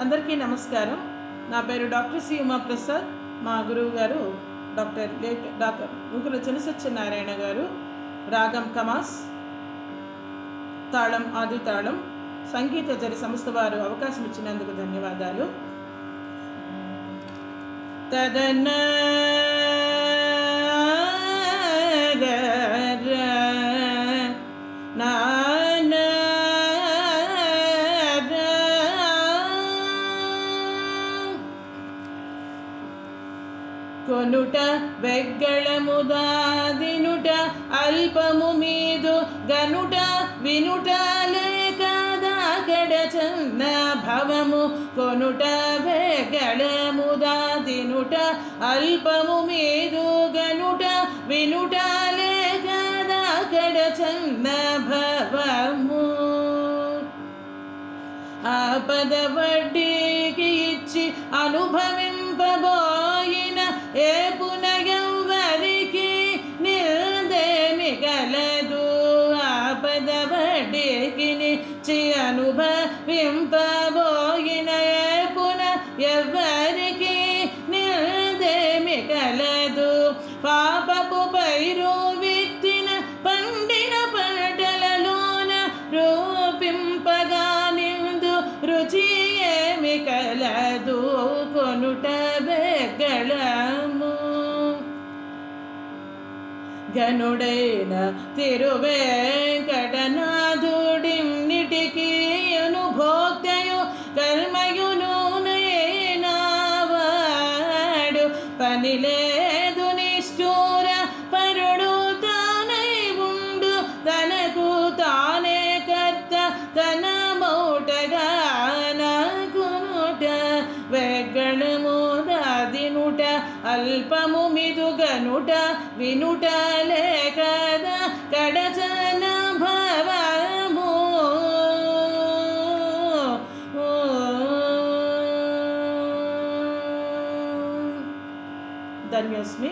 అందరికీ నమస్కారం. నా పేరు డాక్టర్ సి ఉమాప్రసాద్. మా గురువు గారు డాక్టర్ నూకల చినసత్యనారాయణ గారు. రాగం కమాస్, తాళం ఆది తాళం, సంగీత జరి సంస్థ వారు అవకాశం ఇచ్చినందుకు ధన్యవాదాలు. తదన కొనుట వెగ్గళముదాదినుట అల్పము మీదు గనుట వినుట లేకదాకడ చన్న భవము కొనుట వెగ్గళముదాదినుట అల్పము మీదు గనుట వినుట లేకదాకడ చన్న భవము ఆపద వడ్డీకి ఇచ్చి అనుభవింపబోయిన ఏ పునగెవ్వరికి నిల్దేమి గలదు. ఆపద వడ్డీకి నిచ్చి అనుభవింపబోయిన ఏ పున ఎవ్వరికి నిల్దేమి గలదు. పాపపు పైరు విత్తిన పండిన పంటలలోన రూపింపగా రుచి ఏమి కలదు. కొనుట వెగ్గళము గనుడైన తిరువేంకటనాథుడిన్నిటికీ అనుభోక్తయు కర్మయును నయనావాడు. పని లేదు నిష్ఠూర పరుడు తానై ఉండు, తనకు తానే కర్త తన మౌటగా నాకునుట వెగ్గళము దాదినుట అల్పము మిదుగనుట వినుట లేకద కడచన భవము. ధన్యోస్మి.